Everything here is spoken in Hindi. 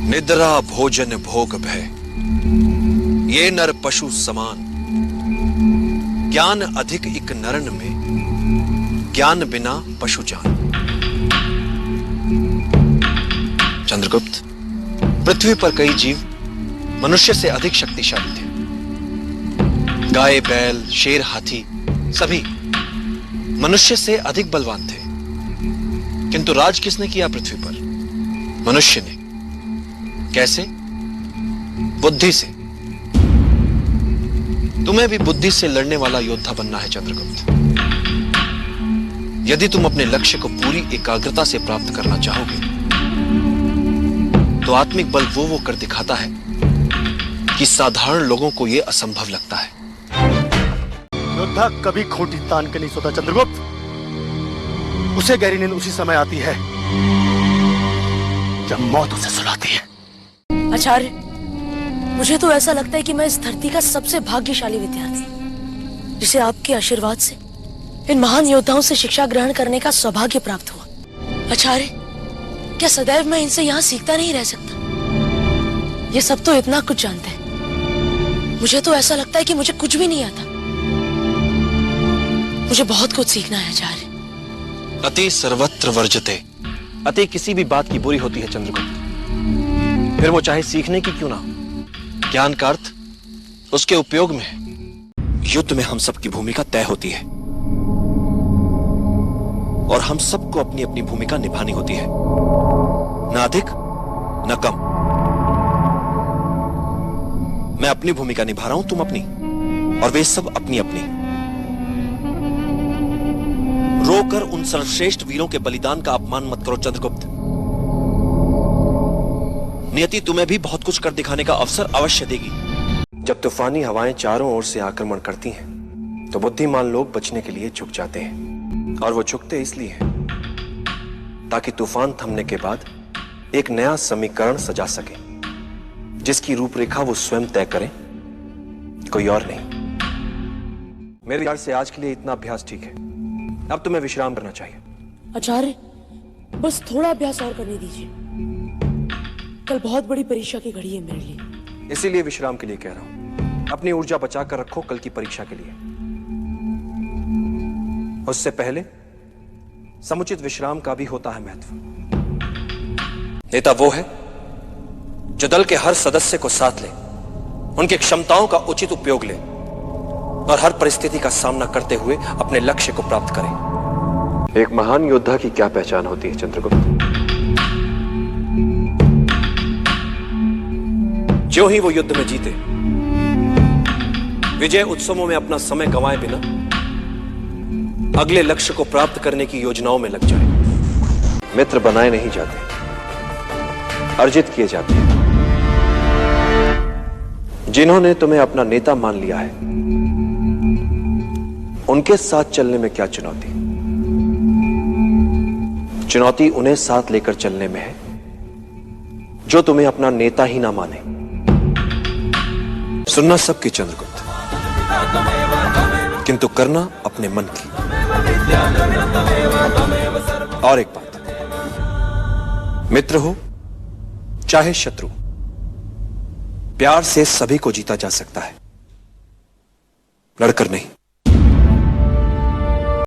निद्रा भोजन भोग भय, ये नर पशु समान। ज्ञान अधिक इक नरन में, ज्ञान बिना पशु जान। चंद्रगुप्त, पृथ्वी पर कई जीव मनुष्य से अधिक शक्तिशाली थे। गाय, बैल, शेर, हाथी सभी मनुष्य से अधिक बलवान थे, किंतु राज किसने किया पृथ्वी पर? मनुष्य ने। कैसे? बुद्धि से। तुम्हें भी बुद्धि से लड़ने वाला योद्धा बनना है चंद्रगुप्त। यदि तुम अपने लक्ष्य को पूरी एकाग्रता से प्राप्त करना चाहोगे तो आत्मिक बल वो कर दिखाता है कि साधारण लोगों को यह असंभव लगता है। योद्धा कभी खोटी तान के नहीं सोता चंद्रगुप्त। उसे गहरी नींद उसी समय आती है जब मौत उसे सुलाती है। आचार्य, मुझे तो ऐसा लगता है कि मैं इस धरती का सबसे भाग्यशाली विद्यार्थी, जिसे आपके आशीर्वाद से इन महान योद्धाओं से शिक्षा ग्रहण करने का सौभाग्य प्राप्त हुआ। आचार्य, क्या सदैव मैं इनसे यहाँ सीखता नहीं रह सकता? ये सब तो इतना कुछ जानते हैं, मुझे तो ऐसा लगता है कि मुझे कुछ भी नहीं आता। मुझे बहुत कुछ सीखना है आचार्य। अति सर्वत्र वर्जते। अति किसी भी बात की बुरी होती है चंद्रगुप्त, फिर वो चाहे सीखने की क्यों ना। ज्ञान का अर्थ उसके उपयोग में है। युद्ध में हम सबकी भूमिका तय होती है और हम सबको अपनी अपनी भूमिका निभानी होती है, न अधिक न कम। मैं अपनी भूमिका निभा रहा हूं, तुम अपनी, और वे सब अपनी अपनी। रोकर उन सर्वश्रेष्ठ वीरों के बलिदान का अपमान मत करो चंद्रगुप्त। नियति तुम्हें भी बहुत कुछ कर दिखाने का अवसर अवश्य देगी। जब तूफानी हवाएं चारों ओर से आक्रमण करती हैं, तो बुद्धिमान लोग बचने के लिए झुक जाते हैं, और वो झुकते इसलिए हैं ताकि तूफान थमने के बाद एक नया समीकरण सजा सके, जिसकी रूपरेखा वो स्वयं तय करें, कोई और नहीं। मेरे ख्याल से आज के लिए इतना अभ्यास ठीक है। अब तुम्हें विश्राम करना चाहिए। आचार्य, बस थोड़ा अभ्यास और करने दीजिए। कल बहुत बड़ी परीक्षा की घड़ी है मेरे लिए। इसीलिए विश्राम के लिए कह रहा हूं। अपनी ऊर्जा बचा कर रखो कल की परीक्षा के लिए। उससे पहले समुचित विश्राम का भी होता है महत्व। नेता वो है जो दल के हर सदस्य को साथ ले, उनकी क्षमताओं का उचित उपयोग ले और हर परिस्थिति का सामना करते हुए अपने लक्ष्य को प्राप्त करे। एक महान योद्धा की क्या पहचान होती है चंद्रगुप्त? जो ही वो युद्ध में जीते, विजय उत्सवों में अपना समय गंवाए बिना अगले लक्ष्य को प्राप्त करने की योजनाओं में लग जाए। मित्र बनाए नहीं जाते, अर्जित किए जाते हैं। जिन्होंने तुम्हें अपना नेता मान लिया है, उनके साथ चलने में क्या चुनौती? चुनौती उन्हें साथ लेकर चलने में है जो तुम्हें अपना नेता ही ना माने। सुनना सबकी चंद्रगुप्त, किंतु करना अपने मन की। और एक बात, मित्र हो चाहे शत्रु, प्यार से सभी को जीता जा सकता है, लड़कर नहीं।